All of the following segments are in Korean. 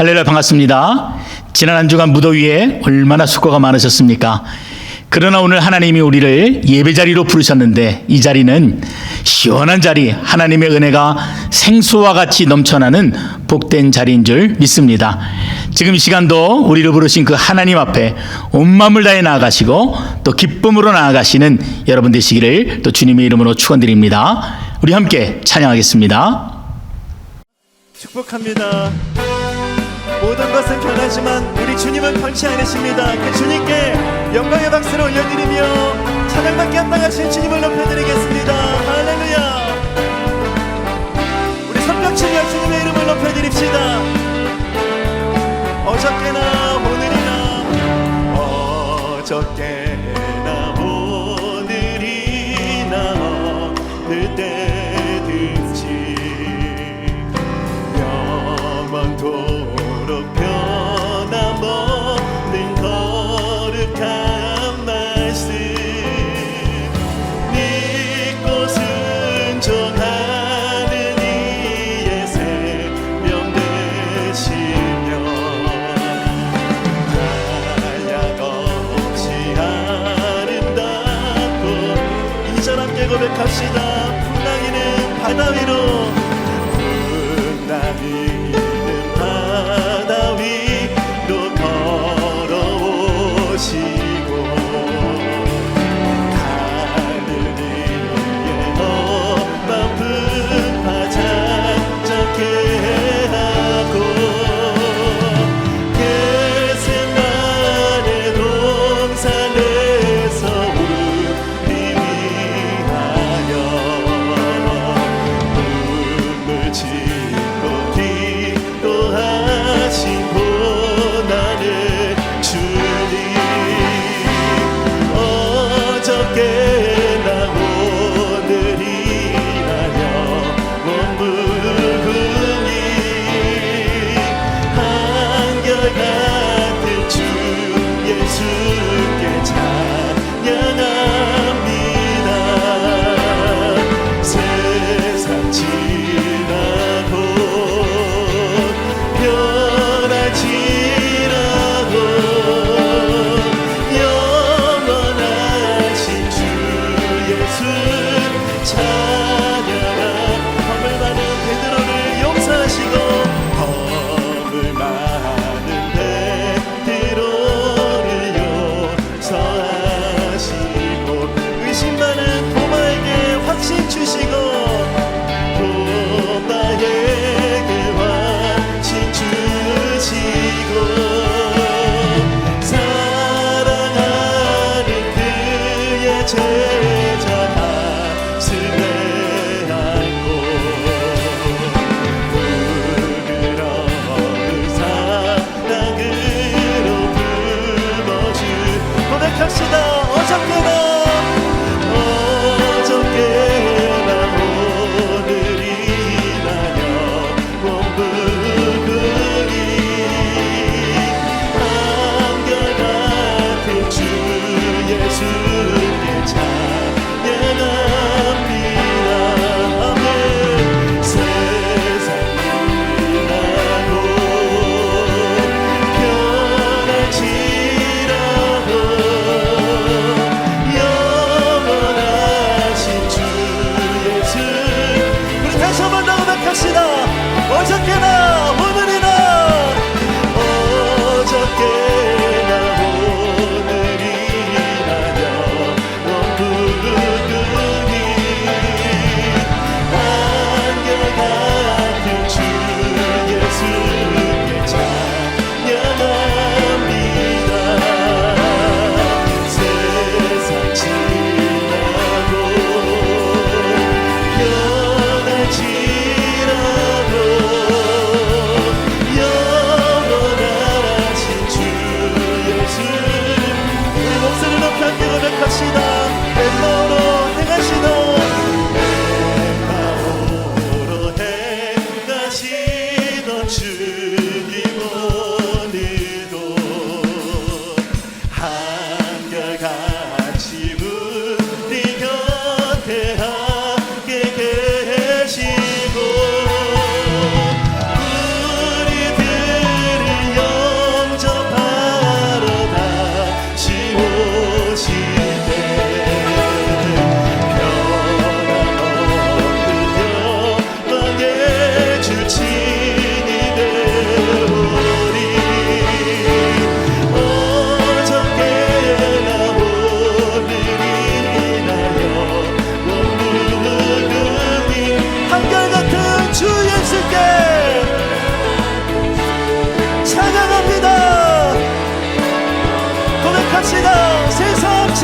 할렐루야, 반갑습니다. 지난 한 주간 무더위에 얼마나 수고가 많으셨습니까? 그러나 오늘 하나님이 우리를 예배 자리로 부르셨는데 이 자리는 시원한 자리, 하나님의 은혜가 생수와 같이 넘쳐나는 복된 자리인 줄 믿습니다. 지금 이 시간도 우리를 부르신 그 하나님 앞에 온 마음을 다해 나아가시고 또 기쁨으로 나아가시는 여러분 되시기를 또 주님의 이름으로 축원드립니다. 우리 함께 찬양하겠습니다. 축복합니다. 모든 것은 변하지만 우리 주님은 변치 않으십니다. 그 주님께 영광의 박수를 올려드리며 찬양받게 합당하신 주님을 높여드리겠습니다. 할렐루야. 우리 손뼉치며 주님의 이름을 높여드립시다. 어저께나 오늘이나 어저께나 오늘이나 어느 때든지 영원토록 변함없는 거룩한 말씀 믿고 순종하는 이의 생명 되시며 한량없이 아름답고 이절 함께 고백합시다. 풍랑이는 바다 위로 풍랑이는 바다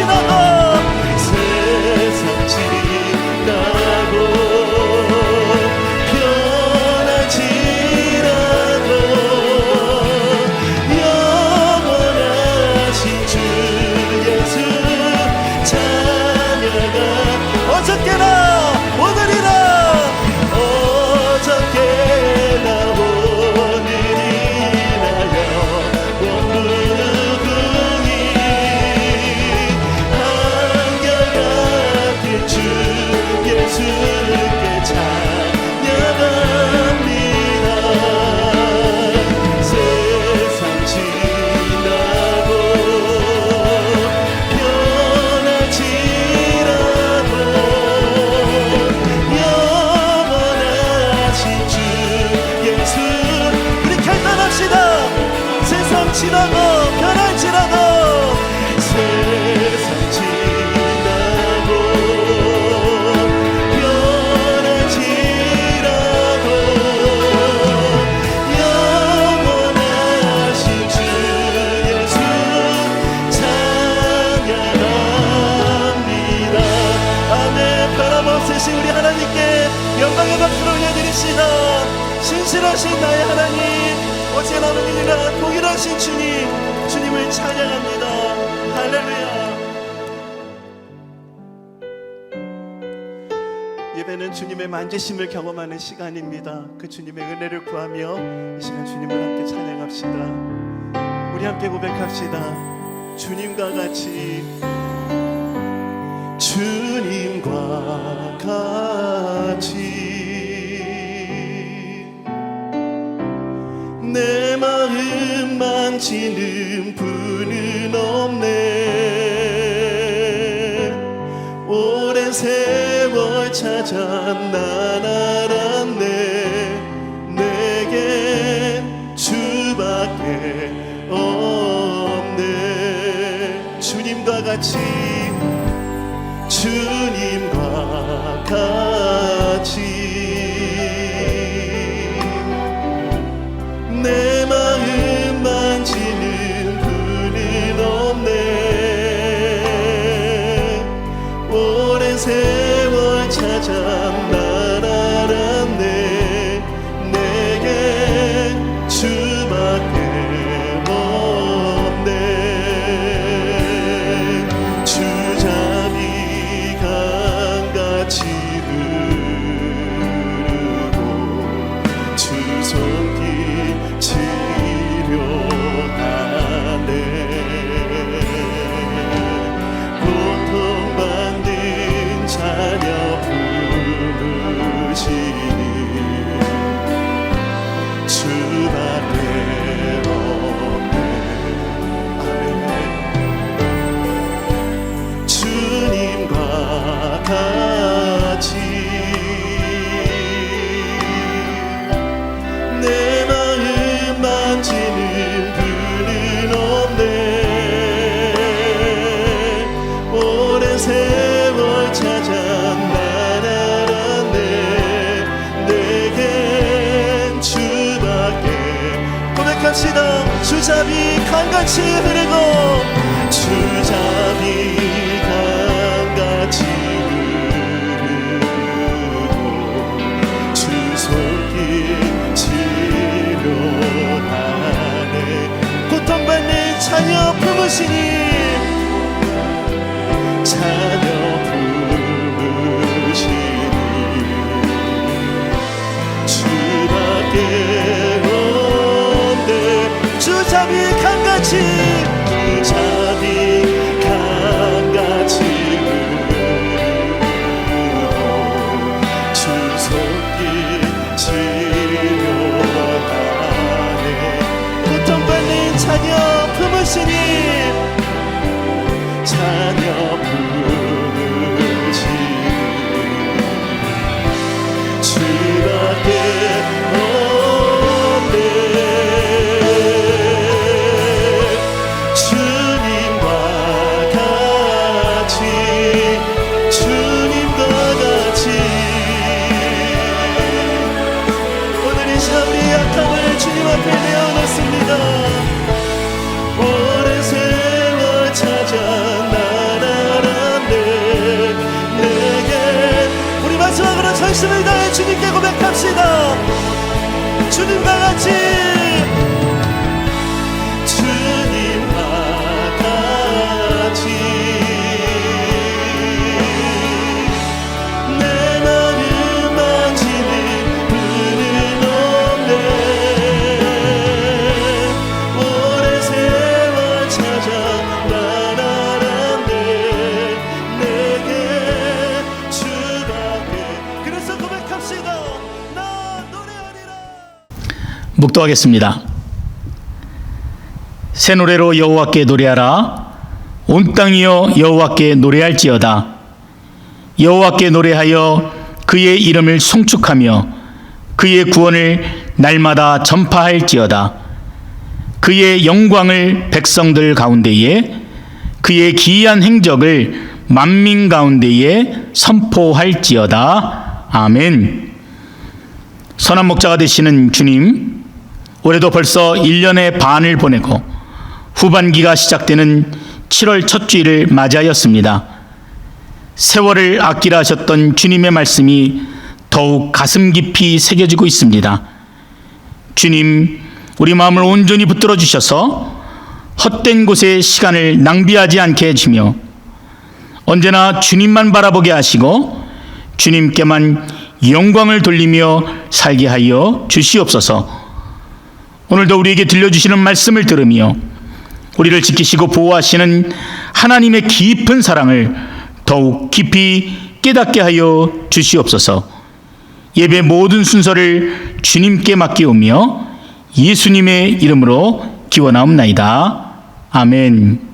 지나고 세상 지나고 변하지라도 영원하신 주 예수 찬양하 어저께나 오늘이나 어저께나 오늘이나 영원무궁히 한결같은 주 예수께 찬양합니다. 세상 지나고 변하지라도 영원하신 주 예수 우리 결단합시다. 세상 지나고 변할지라도 세상 지나고 변할지라도 영원하신 주 예수 찬양합니다. 아멘. 변함없으신 우리 하나님께 영광의 박수를 올려드립시다. 신실하신 나의 하나님, 어제 나는 일이라 동일하신 주님, 주님을 찬양합니다. 할렐루야. 예배는 주님의 만지심을 경험하는 시간입니다. 그 주님의 은혜를 구하며 이 시간 주님을 함께 찬양합시다. 우리 함께 고백합시다. 주님과 같이 주님과 같이 내 마음 만지는 분은 없네. 오랜 세월 찾아 난 알았네. 내겐 주밖에 없네. 주님과 같이 주님과 같이 내 마음 만지는 분은 없네. 오랜 세월 찾아 날 알았네. 내겐 주밖에 없네. 주자비 강같이 흐르고 주 손길 치료하네. 고통받는 자녀 부르시니 주밖에 없네. 아멘. 주님과 같이 내 마음 만지는 분은 없네. 오랜 세월 찾아 날 알았네. 내겐 주밖에 고백합시다. 주자비 강같이 흐르고 주자비 강같이 흐르고 주 손길 치료하네. 고통받는 자녀 품으시니 자녀 품으시니 주밖에 없네. 주자비 강같이 주자비 강같이 흐르고 주 손길 치료하네. 고통받는 자녀 품으시니 자녀 품으시니 주밖에 없네. 주님과 같이 주님과 같이 오늘 이 시간 우리 약함을 주님 앞에 내어놓습니다. 오랜 세월 찾아 날 고백합시다. 주님과 같이, 주님과 같이 내 마음 만지는 분은 없네. 오랜 세월 찾아 나라란데 내게 주밖에. 그래서 고백합시다. 나 노래하리라. 묵도하겠습니다. 새 노래로 여호와께 노래하라. 온 땅이여 여호와께 노래할지어다. 여호와께 노래하여 그의 이름을 송축하며 그의 구원을 날마다 전파할지어다. 그의 영광을 백성들 가운데에, 그의 기이한 행적을 만민 가운데에 선포할지어다. 아멘. 선한 목자가 되시는 주님, 올해도 벌써 1년의 반을 보내고 후반기가 시작되는 7월 첫 주일을 맞이하였습니다. 세월을 아끼라 하셨던 주님의 말씀이 더욱 가슴 깊이 새겨지고 있습니다. 주님, 우리 마음을 온전히 붙들어 주셔서 헛된 곳에 시간을 낭비하지 않게 해주며 언제나 주님만 바라보게 하시고 주님께만 영광을 돌리며 살게 하여 주시옵소서. 오늘도 우리에게 들려주시는 말씀을 들으며 우리를 지키시고 보호하시는 하나님의 깊은 사랑을 더욱 깊이 깨닫게 하여 주시옵소서. 예배 모든 순서를 주님께 맡기오며 예수님의 이름으로 기원하옵나이다. 아멘.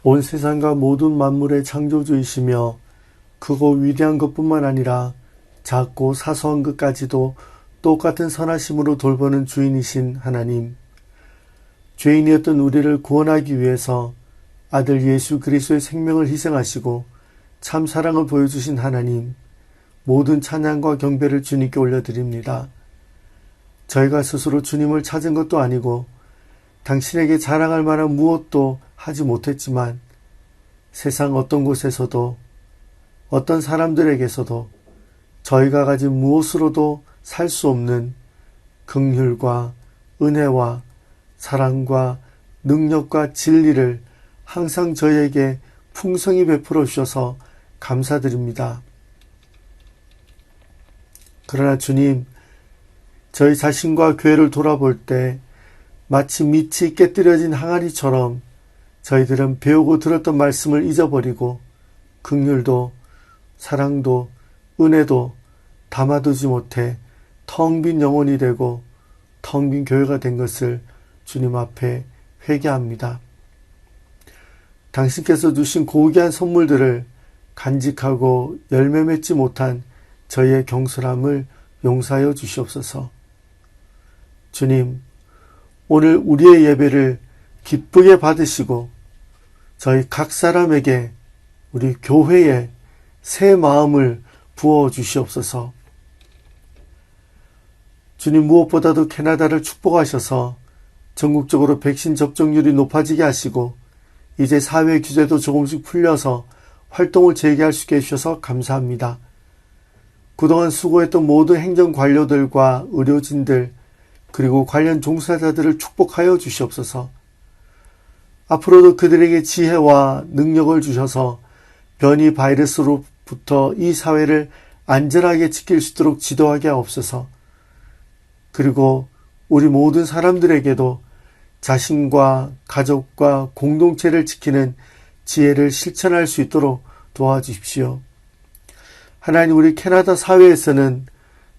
온 세상과 모든 만물의 창조주이시며 크고 위대한 것뿐만 아니라 작고 사소한 것까지도 똑같은 선하심으로 돌보는 주인이신 하나님, 죄인이었던 우리를 구원하기 위해서 아들 예수 그리스도의 생명을 희생하시고 참 사랑을 보여주신 하나님, 모든 찬양과 경배를 주님께 올려드립니다. 저희가 스스로 주님을 찾은 것도 아니고 당신에게 자랑할 만한 무엇도 하지 못했지만 세상 어떤 곳에서도 어떤 사람들에게서도 저희가 가진 무엇으로도 살 수 없는 긍휼과 은혜와 사랑과 능력과 진리를 항상 저희에게 풍성히 베풀어 주셔서 감사드립니다. 그러나 주님, 저희 자신과 교회를 돌아볼 때 마치 밑이 깨뜨려진 항아리처럼 저희들은 배우고 들었던 말씀을 잊어버리고 긍휼도 사랑도 은혜도 담아두지 못해 텅 빈 영혼이 되고 텅 빈 교회가 된 것을 주님 앞에 회개합니다. 당신께서 주신 고귀한 선물들을 간직하고 열매 맺지 못한 저희의 경솔함을 용서하여 주시옵소서. 주님, 오늘 우리의 예배를 기쁘게 받으시고 저희 각 사람에게 우리 교회에 새 마음을 부어 주시옵소서. 주님, 무엇보다도 캐나다를 축복하셔서 전국적으로 백신 접종률이 높아지게 하시고 이제 사회 규제도 조금씩 풀려서 활동을 재개할 수 있게 해주셔서 감사합니다. 그동안 수고했던 모든 행정관료들과 의료진들 그리고 관련 종사자들을 축복하여 주시옵소서. 앞으로도 그들에게 지혜와 능력을 주셔서 변이 바이러스로부터 이 사회를 안전하게 지킬 수 있도록 지도하게 하옵소서. 그리고 우리 모든 사람들에게도 자신과 가족과 공동체를 지키는 지혜를 실천할 수 있도록 도와주십시오. 하나님, 우리 캐나다 사회에서는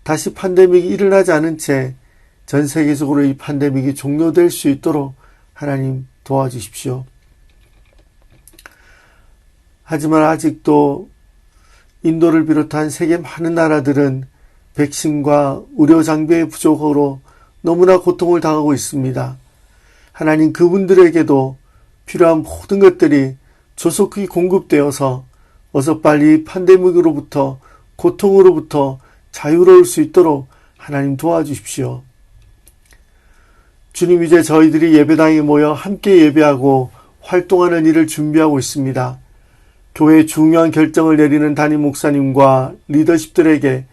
다시 팬데믹이 일어나지 않은 채 전 세계적으로 이 팬데믹이 종료될 수 있도록 하나님 도와주십시오. 하지만 아직도 인도를 비롯한 세계 많은 나라들은 백신과 의료 장비의 부족으로 너무나 고통을 당하고 있습니다. 하나님, 그분들에게도 필요한 모든 것들이 조속히 공급되어서 어서 빨리 팬데믹으로부터 고통으로부터 자유로울 수 있도록 하나님 도와주십시오. 주님, 이제 저희들이 예배당에 모여 함께 예배하고 활동하는 일을 준비하고 있습니다. 교회의 중요한 결정을 내리는 담임 목사님과 리더십들에게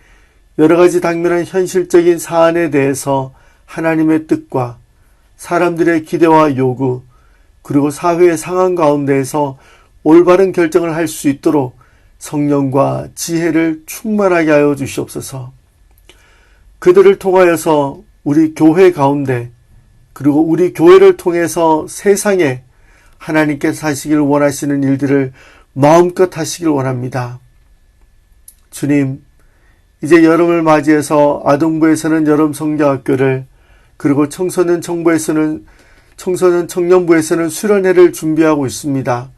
여러 가지 당면한 현실적인 사안에 대해서 하나님의 뜻과 사람들의 기대와 요구 그리고 사회의 상황 가운데에서 올바른 결정을 할 수 있도록 성령과 지혜를 충만하게 하여 주시옵소서. 그들을 통하여서 우리 교회 가운데 그리고 우리 교회를 통해서 세상에 하나님께서 하시길 원하시는 일들을 마음껏 하시길 원합니다. 주님, 이제 여름을 맞이해서 아동부에서는 여름 성경학교를 그리고 청소년 청년부에서는 수련회를 준비하고 있습니다.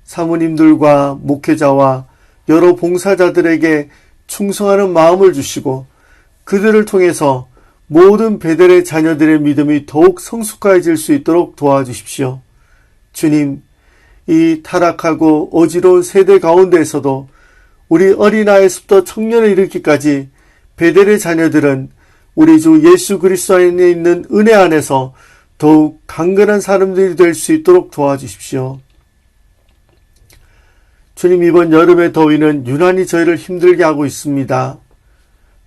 사모님들과 목회자와 여러 봉사자들에게 충성하는 마음을 주시고 그들을 통해서 모든 베델의 자녀들의 믿음이 더욱 성숙해질 수 있도록 도와주십시오. 주님, 이 타락하고 어지러운 세대 가운데에서도 우리 어린아이에서부터 청년에 이르기까지 베델의 자녀들은 우리 주 예수 그리스도 안에 있는 은혜 안에서 더욱 강건한 사람들이 될 수 있도록 도와주십시오. 주님, 이번 여름의 더위는 유난히 저희를 힘들게 하고 있습니다.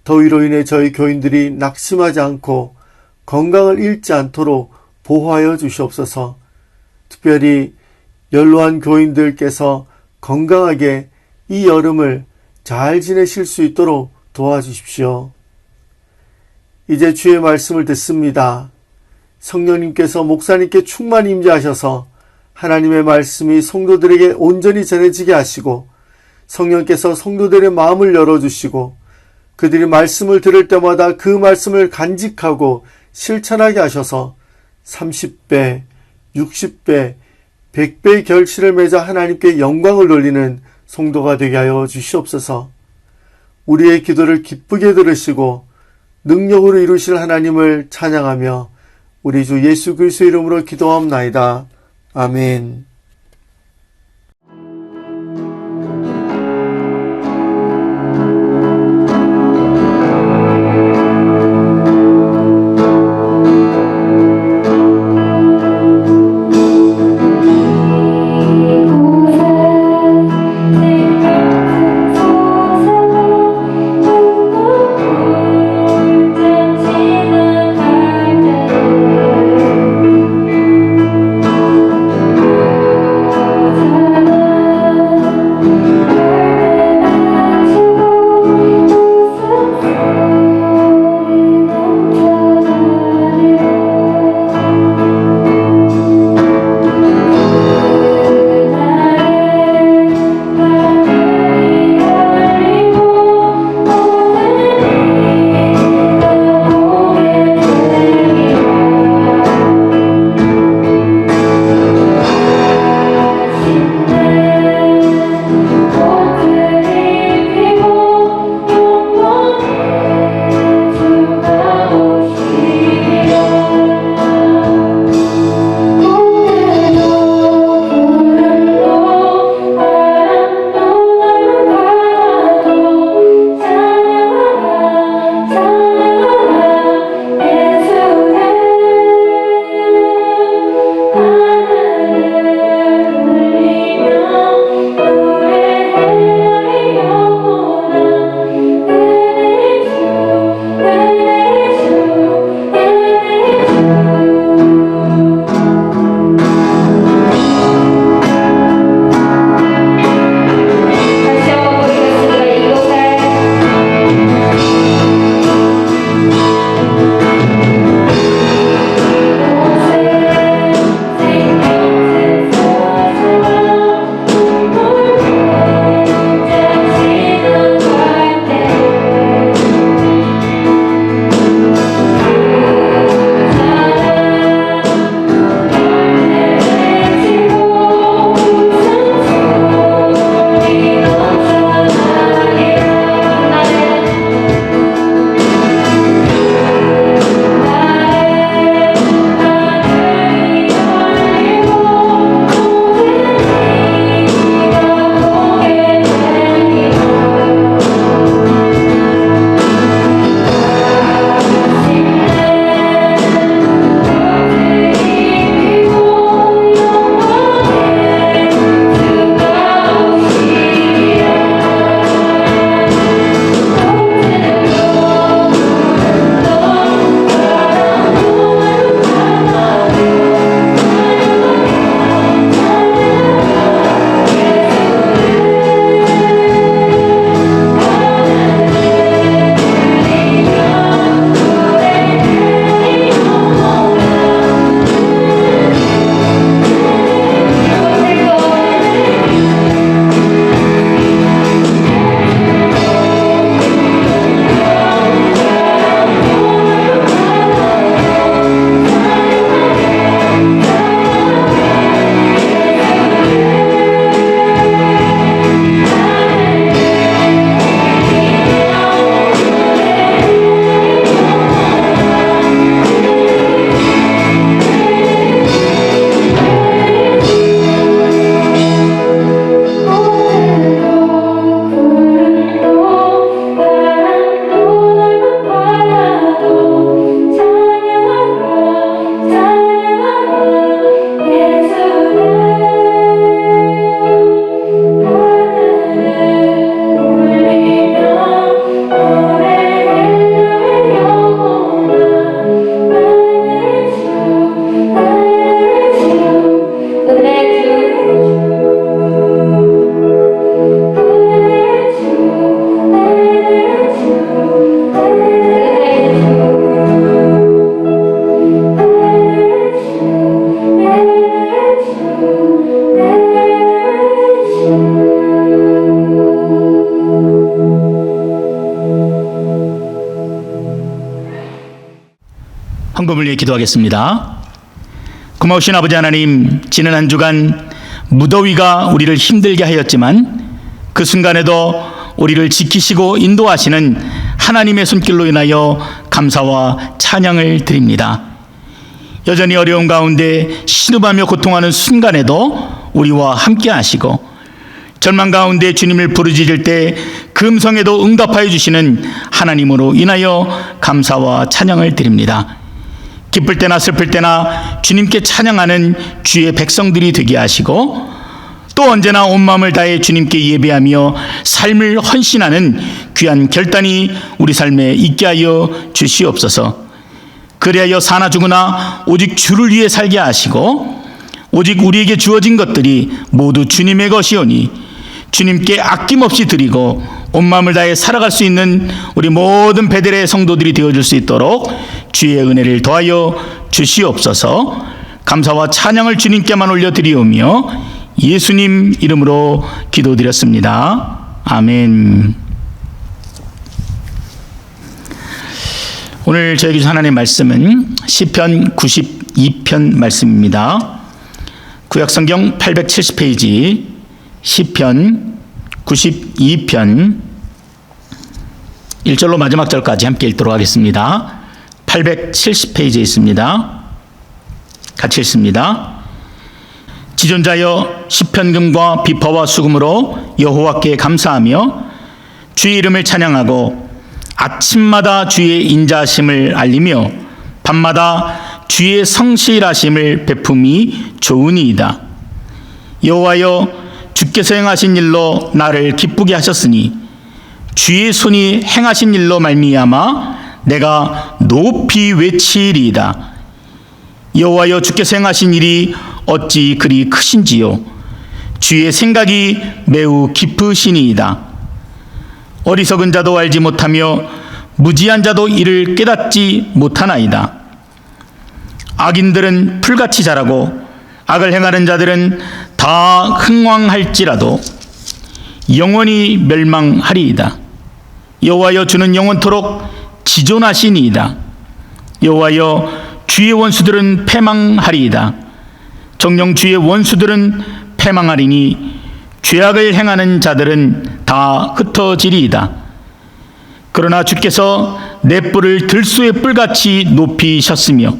더위로 인해 저희 교인들이 낙심하지 않고 건강을 잃지 않도록 보호하여 주시옵소서. 특별히 연로한 교인들께서 건강하게 이 여름을 잘 지내실 수 있도록 도와주십시오. 이제 주의 말씀을 듣습니다. 성령님께서 목사님께 충만히 임재하셔서 하나님의 말씀이 성도들에게 온전히 전해지게 하시고 성령께서 성도들의 마음을 열어주시고 그들이 말씀을 들을 때마다 그 말씀을 간직하고 실천하게 하셔서 30배, 60배, 100배의 결실을 맺어 하나님께 영광을 돌리는 성도가 되게 하여 주시옵소서. 우리의 기도를 기쁘게 들으시고 능력으로 이루실 하나님을 찬양하며 우리 주 예수 그리스도의 이름으로 기도하옵나이다. 아멘. 헌금을 위해 기도하겠습니다. 고마우신 아버지 하나님, 지난 한 주간 무더위가 우리를 힘들게 하였지만 그 순간에도 우리를 지키시고 인도하시는 하나님의 손길로 인하여 감사와 찬양을 드립니다. 여전히 어려운 가운데 신음하며 고통하는 순간에도 우리와 함께 하시고 절망 가운데 주님을 부르짖을 때 그 음성에도 응답하여 주시는 하나님으로 인하여 감사와 찬양을 드립니다. 기쁠 때나 슬플 때나 주님께 찬양하는 주의 백성들이 되게 하시고 또 언제나 온 마음을 다해 주님께 예배하며 삶을 헌신하는 귀한 결단이 우리 삶에 있게 하여 주시옵소서. 그리하여 사나 죽으나 오직 주를 위해 살게 하시고 오직 우리에게 주어진 것들이 모두 주님의 것이오니 주님께 아낌없이 드리고 온 마음을 다해 살아갈 수 있는 우리 모든 베델의 성도들이 되어줄 수 있도록 주의 은혜를 더하여 주시옵소서. 감사와 찬양을 주님께만 올려드리오며 예수님 이름으로 기도드렸습니다. 아멘. 오늘 저에게 주신 하나님의 말씀은 시편 92편 말씀입니다. 구약성경 870페이지 시편 92편 1절로 마지막 절까지 함께 읽도록 하겠습니다. 870페이지에 있습니다. 같이 읽습니다. 지존자여 시편금과 비파와 수금으로 여호와께 감사하며 주의 이름을 찬양하고 아침마다 주의 인자하심을 알리며 밤마다 주의 성실하심을 베품이 좋으니이다. 여호와여 주께서 행하신 일로 나를 기쁘게 하셨으니 주의 손이 행하신 일로 말미암아 내가 높이 외치리이다. 여호와여 주께서 행하신 일이 어찌 그리 크신지요. 주의 생각이 매우 깊으시니이다. 어리석은 자도 알지 못하며 무지한 자도 이를 깨닫지 못하나이다. 악인들은 풀같이 자라고 악을 행하는 자들은 다 흥왕할지라도 영원히 멸망하리이다. 여호와여 주는 영원토록 지존하시니이다. 여호와여 주의 원수들은 패망하리이다. 정녕 주의 원수들은 패망하리니 죄악을 행하는 자들은 다 흩어지리이다. 그러나 주께서 내 뿔을 들소의 뿔같이 높이셨으며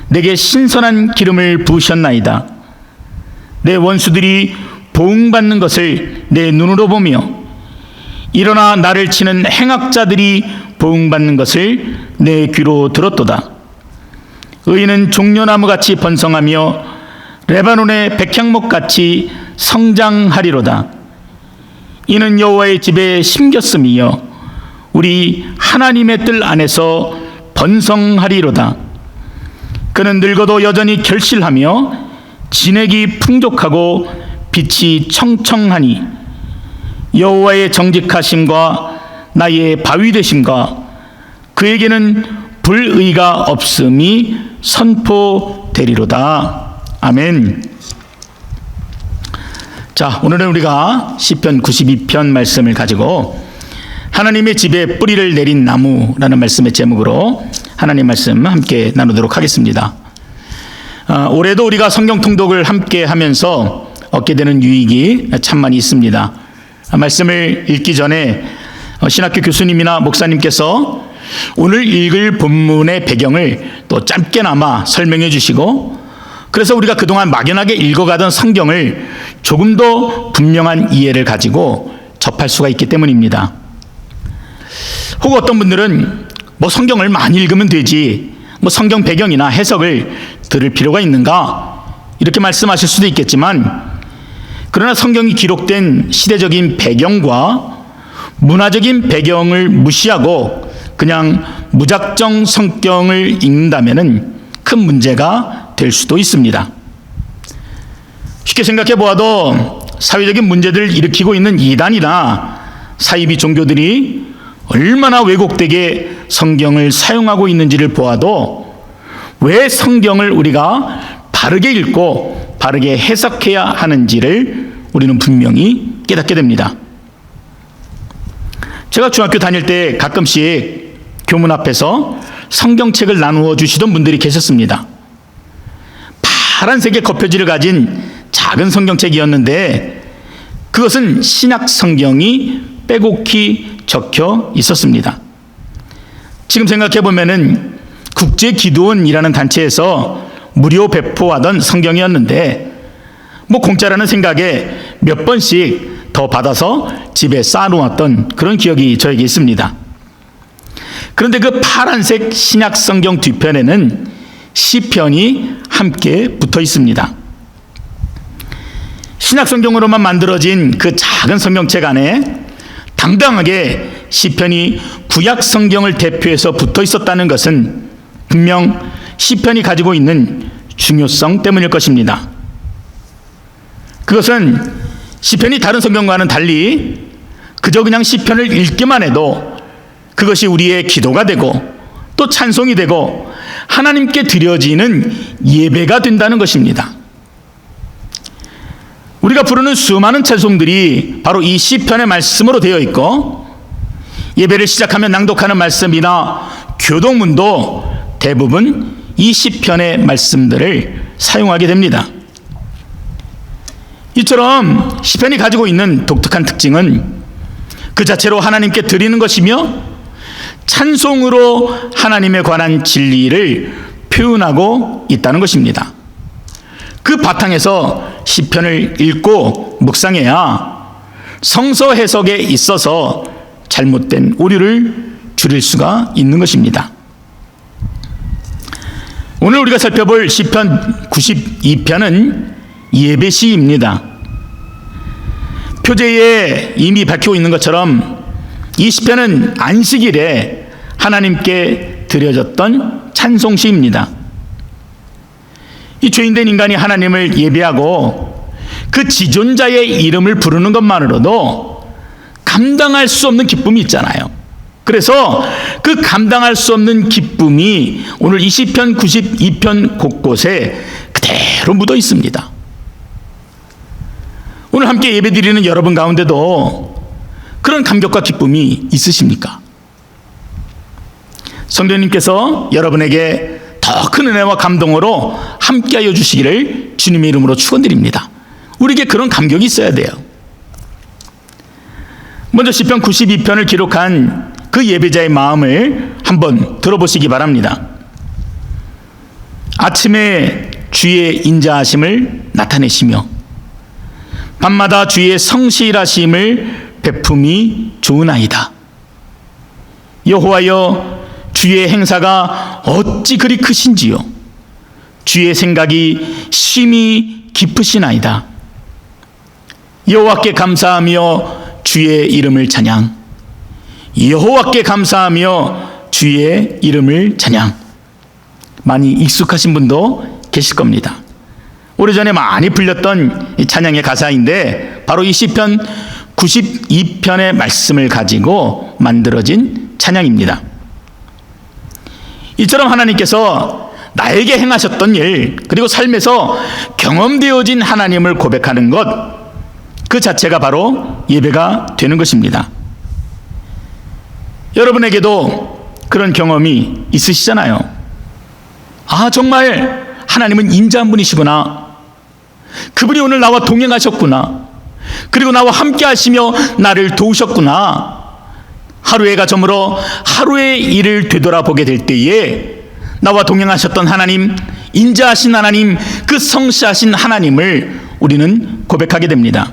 내게 신선한 기름을 부으셨나이다. 내 원수들이 보응받는 것을 내 눈으로 보며 일어나 나를 치는 행악자들이 보응받는 것을 내 귀로 들었도다. 의인은 종려나무같이 번성하며 레바논의 백향목같이 성장하리로다. 이는 여호와의 집에 심겼음이여 우리 하나님의 뜰 안에서 번성하리로다. 그는 늙어도 여전히 결실하며 진액이 풍족하고 빛이 청청하니 여호와의 정직하심과 나의 바위 되심과 그에게는 불의가 없음이 선포되리로다. 아멘. 자, 오늘은 우리가 시편 92편 말씀을 가지고 하나님의 집에 뿌리를 내린 나무라는 말씀의 제목으로 하나님 말씀 함께 나누도록 하겠습니다. 올해도 우리가 성경 통독을 함께 하면서 얻게 되는 유익이 참 많이 있습니다. 말씀을 읽기 전에 신학교 교수님이나 목사님께서 오늘 읽을 본문의 배경을 또 짧게나마 설명해 주시고 그래서 우리가 그동안 막연하게 읽어가던 성경을 조금 더 분명한 이해를 가지고 접할 수가 있기 때문입니다. 혹 어떤 분들은 뭐 성경을 많이 읽으면 되지 뭐 성경 배경이나 해석을 들을 필요가 있는가 이렇게 말씀하실 수도 있겠지만 그러나 성경이 기록된 시대적인 배경과 문화적인 배경을 무시하고 그냥 무작정 성경을 읽는다면은 큰 문제가 될 수도 있습니다. 쉽게 생각해 보아도 사회적인 문제들을 일으키고 있는 이단이나 사이비 종교들이 얼마나 왜곡되게 성경을 사용하고 있는지를 보아도 왜 성경을 우리가 바르게 읽고 바르게 해석해야 하는지를 우리는 분명히 깨닫게 됩니다. 제가 중학교 다닐 때 가끔씩 교문 앞에서 성경책을 나누어 주시던 분들이 계셨습니다. 파란색의 겉표지를 가진 작은 성경책이었는데 그것은 신약 성경이 빼곡히 적혀 있었습니다. 지금 생각해 보면은 국제기도원이라는 단체에서 무료 배포하던 성경이었는데 뭐 공짜라는 생각에 몇 번씩 더 받아서 집에 쌓아놓았던 그런 기억이 저에게 있습니다. 그런데 그 파란색 신약 성경 뒤편에는 시편이 함께 붙어 있습니다. 신약 성경으로만 만들어진 그 작은 성경책 안에 당당하게 시편이 구약 성경을 대표해서 붙어 있었다는 것은 분명 시편이 가지고 있는 중요성 때문일 것입니다. 그것은 시편이 다른 성경과는 달리 그저 그냥 시편을 읽기만 해도 그것이 우리의 기도가 되고 또 찬송이 되고 하나님께 드려지는 예배가 된다는 것입니다. 우리가 부르는 수많은 찬송들이 바로 이 시편의 말씀으로 되어 있고 예배를 시작하면 낭독하는 말씀이나 교동문도 대부분 이 시편의 말씀들을 사용하게 됩니다. 이처럼 시편이 가지고 있는 독특한 특징은 그 자체로 하나님께 드리는 것이며 찬송으로 하나님에 관한 진리를 표현하고 있다는 것입니다. 그 바탕에서 시편을 읽고 묵상해야 성서 해석에 있어서 잘못된 오류를 줄일 수가 있는 것입니다. 오늘 우리가 살펴볼 시편 92편은 예배시입니다. 표제에 이미 밝히고 있는 것처럼 이 시편은 안식일에 하나님께 드려졌던 찬송시입니다. 이 죄인된 인간이 하나님을 예배하고 그 지존자의 이름을 부르는 것만으로도 감당할 수 없는 기쁨이 있잖아요. 그래서 그 감당할 수 없는 기쁨이 오늘 이 시편 92편 곳곳에 그대로 묻어 있습니다. 오늘 함께 예배드리는 여러분 가운데도 그런 감격과 기쁨이 있으십니까? 성도님께서 여러분에게 더 큰 은혜와 감동으로 함께하여 주시기를 주님의 이름으로 축원드립니다. 우리에게 그런 감격이 있어야 돼요. 먼저 시편 92편을 기록한 그 예배자의 마음을 한번 들어보시기 바랍니다. 아침에 주의 인자하심을 나타내시며 밤마다 주의 성실하심을 베품이 좋으나이다. 여호와여, 주의 행사가 어찌 그리 크신지요. 주의 생각이 심히 깊으시나이다. 여호와께 감사하며 주의 이름을 찬양. 여호와께 감사하며 주의 이름을 찬양. 많이 익숙하신 분도 계실 겁니다. 오래전에 많이 불렸던 이 찬양의 가사인데 바로 이 시편 92편의 말씀을 가지고 만들어진 찬양입니다. 이처럼 하나님께서 나에게 행하셨던 일, 그리고 삶에서 경험되어진 하나님을 고백하는 것, 그 자체가 바로 예배가 되는 것입니다. 여러분에게도 그런 경험이 있으시잖아요. 아, 정말 하나님은 인자한 분이시구나. 그분이 오늘 나와 동행하셨구나. 그리고 나와 함께 하시며 나를 도우셨구나. 하루해가 저물어 하루의 일을 되돌아보게 될 때에 나와 동행하셨던 하나님, 인자하신 하나님, 그 성실하신 하나님을 우리는 고백하게 됩니다.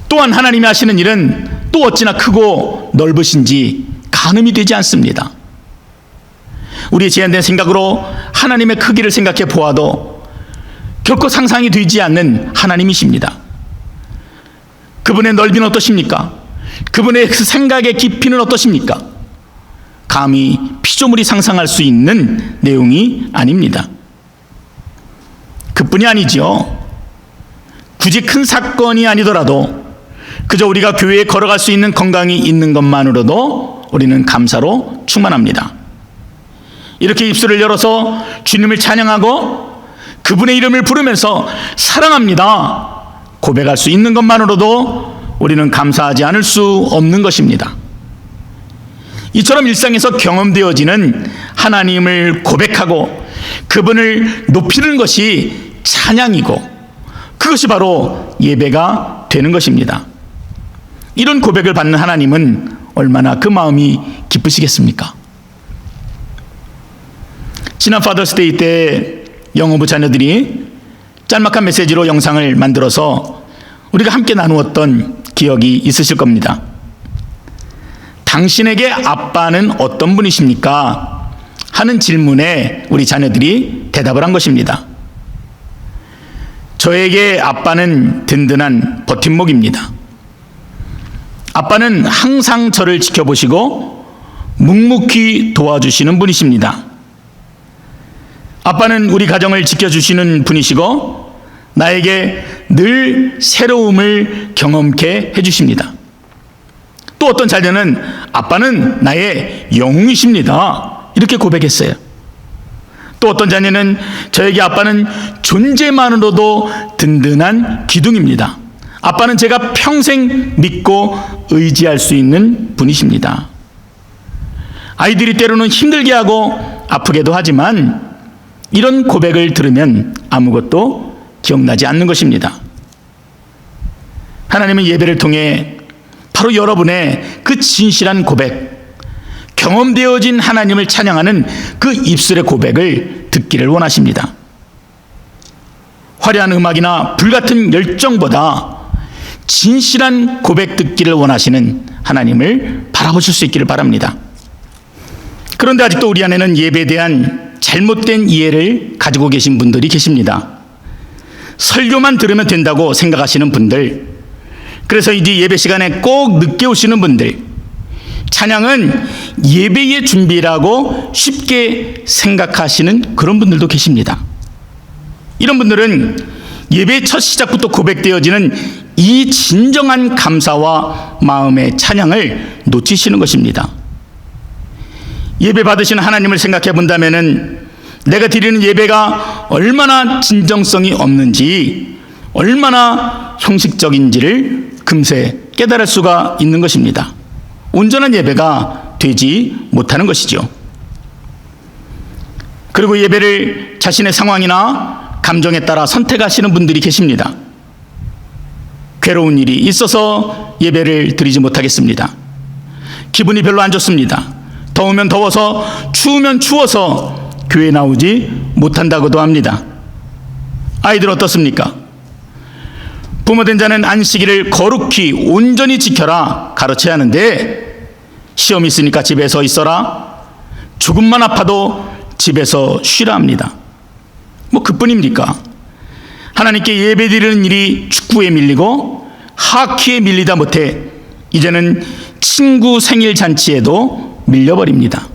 또한 하나님이 하시는 일은 또 어찌나 크고 넓으신지 가늠이 되지 않습니다. 우리의 제한된 생각으로 하나님의 크기를 생각해 보아도 결코 상상이 되지 않는 하나님이십니다. 그분의 넓이는 어떠십니까? 그분의 그 생각의 깊이는 어떠십니까? 감히 피조물이 상상할 수 있는 내용이 아닙니다. 그뿐이 아니죠. 굳이 큰 사건이 아니더라도 그저 우리가 교회에 걸어갈 수 있는 건강이 있는 것만으로도 우리는 감사로 충만합니다. 이렇게 입술을 열어서 주님을 찬양하고 그분의 이름을 부르면서 사랑합니다 고백할 수 있는 것만으로도 우리는 감사하지 않을 수 없는 것입니다. 이처럼 일상에서 경험되어지는 하나님을 고백하고 그분을 높이는 것이 찬양이고 그것이 바로 예배가 되는 것입니다. 이런 고백을 받는 하나님은 얼마나 그 마음이 기쁘시겠습니까? 지난 파더스데이 때 영어부 자녀들이 짤막한 메시지로 영상을 만들어서 우리가 함께 나누었던 기억이 있으실 겁니다. 당신에게 아빠는 어떤 분이십니까? 하는 질문에 우리 자녀들이 대답을 한 것입니다. 저에게 아빠는 든든한 버팀목입니다. 아빠는 항상 저를 지켜보시고 묵묵히 도와주시는 분이십니다. 아빠는 우리 가정을 지켜주시는 분이시고 나에게 늘 새로움을 경험케 해주십니다. 또 어떤 자녀는 아빠는 나의 영웅이십니다. 이렇게 고백했어요. 또 어떤 자녀는 저에게 아빠는 존재만으로도 든든한 기둥입니다. 아빠는 제가 평생 믿고 의지할 수 있는 분이십니다. 아이들이 때로는 힘들게 하고 아프게도 하지만 이런 고백을 들으면 아무것도 기억나지 않는 것입니다. 하나님은 예배를 통해 바로 여러분의 그 진실한 고백, 경험되어진 하나님을 찬양하는 그 입술의 고백을 듣기를 원하십니다. 화려한 음악이나 불같은 열정보다 진실한 고백 듣기를 원하시는 하나님을 바라보실 수 있기를 바랍니다. 그런데 아직도 우리 안에는 예배에 대한 잘못된 이해를 가지고 계신 분들이 계십니다. 설교만 들으면 된다고 생각하시는 분들, 그래서 이제 예배 시간에 꼭 늦게 오시는 분들, 찬양은 예배의 준비라고 쉽게 생각하시는 그런 분들도 계십니다. 이런 분들은 예배의 첫 시작부터 고백되어지는 이 진정한 감사와 마음의 찬양을 놓치시는 것입니다. 예배 받으시는 하나님을 생각해 본다면은 내가 드리는 예배가 얼마나 진정성이 없는지, 얼마나 형식적인지를 금세 깨달을 수가 있는 것입니다. 온전한 예배가 되지 못하는 것이죠. 그리고 예배를 자신의 상황이나 감정에 따라 선택하시는 분들이 계십니다. 괴로운 일이 있어서 예배를 드리지 못하겠습니다. 기분이 별로 안 좋습니다. 더우면 더워서, 추우면 추워서 교회 나오지 못한다고도 합니다. 아이들 어떻습니까? 부모된 자는 안식일을 거룩히 온전히 지켜라 가르쳐야 하는데, 시험 있으니까 집에서 있어라, 조금만 아파도 집에서 쉬라 합니다. 뭐 그뿐입니까? 하나님께 예배 드리는 일이 축구에 밀리고 하키에 밀리다 못해 이제는 친구 생일 잔치에도 밀려버립니다.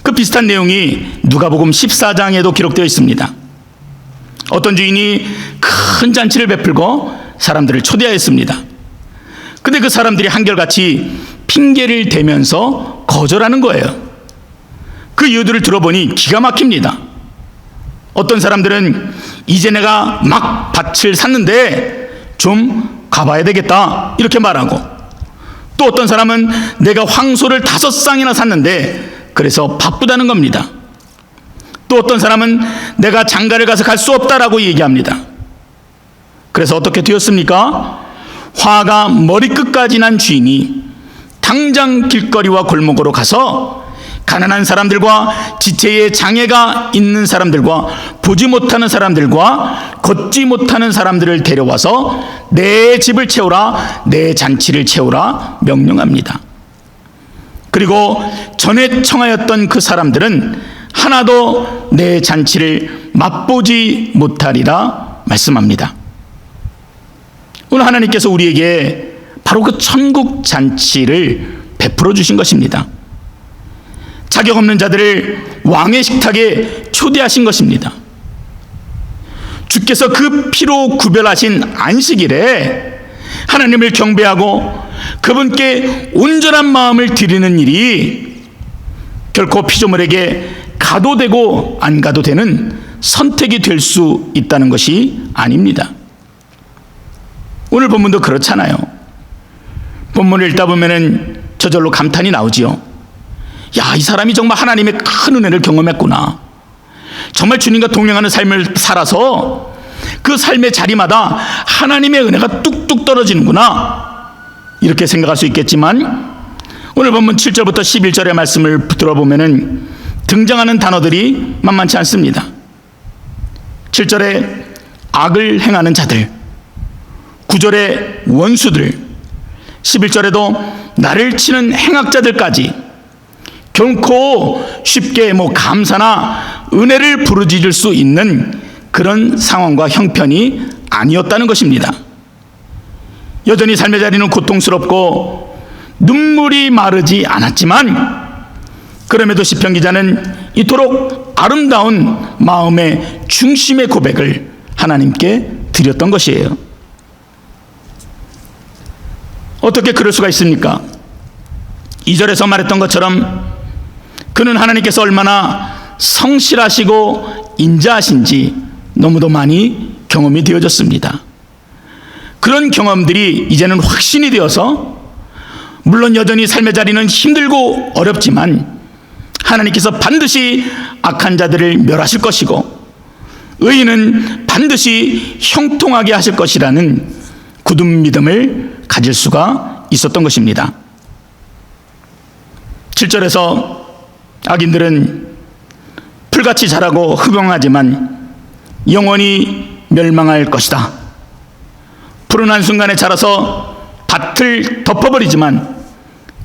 그 비슷한 내용이 누가복음 14장에도 기록되어 있습니다. 어떤 주인이 큰 잔치를 베풀고 사람들을 초대하였습니다. 근데 그 사람들이 한결같이 핑계를 대면서 거절하는 거예요. 그 이유들을 들어보니 기가 막힙니다. 어떤 사람들은 이제 내가 막 밭을 샀는데 좀 가봐야 되겠다 이렇게 말하고, 또 어떤 사람은 내가 황소를 5쌍이나 샀는데 그래서 바쁘다는 겁니다. 또 어떤 사람은 내가 장가를 가서 갈 수 없다라고 얘기합니다. 그래서 어떻게 되었습니까? 화가 머리끝까지 난 주인이 당장 길거리와 골목으로 가서 가난한 사람들과 지체에 장애가 있는 사람들과 보지 못하는 사람들과 걷지 못하는 사람들을 데려와서 내 집을 채우라, 내 잔치를 채우라 명령합니다. 그리고 전에 청하였던 그 사람들은 하나도 내 잔치를 맛보지 못하리라 말씀합니다. 오늘 하나님께서 우리에게 바로 그 천국 잔치를 베풀어 주신 것입니다. 자격 없는 자들을 왕의 식탁에 초대하신 것입니다. 주께서 그 피로 구별하신 안식일에 하나님을 경배하고 그분께 온전한 마음을 드리는 일이 결코 피조물에게 가도 되고 안 가도 되는 선택이 될 수 있다는 것이 아닙니다. 오늘 본문도 그렇잖아요. 본문을 읽다 보면은 저절로 감탄이 나오지요. 야, 이 사람이 정말 하나님의 큰 은혜를 경험했구나. 정말 주님과 동행하는 삶을 살아서 그 삶의 자리마다 하나님의 은혜가 뚝뚝 떨어지는구나, 이렇게 생각할 수 있겠지만 오늘 본문 7절부터 11절의 말씀을 들어보면 등장하는 단어들이 만만치 않습니다. 7절에 악을 행하는 자들, 9절에 원수들, 11절에도 나를 치는 행악자들까지 결코 쉽게 감사나 은혜를 부르짖을 수 있는 그런 상황과 형편이 아니었다는 것입니다. 여전히 삶의 자리는 고통스럽고 눈물이 마르지 않았지만 그럼에도 시편 기자는 이토록 아름다운 마음의 중심의 고백을 하나님께 드렸던 것이에요. 어떻게 그럴 수가 있습니까? 2절에서 말했던 것처럼 그는 하나님께서 얼마나 성실하시고 인자하신지 너무도 많이 경험이 되어졌습니다. 그런 경험들이 이제는 확신이 되어서 물론 여전히 삶의 자리는 힘들고 어렵지만 하나님께서 반드시 악한 자들을 멸하실 것이고 의인은 반드시 형통하게 하실 것이라는 굳은 믿음을 가질 수가 있었던 것입니다. 7절에서 악인들은 풀같이 자라고 흑영하지만 영원히 멸망할 것이다. 풀은 한순간에 자라서 밭을 덮어버리지만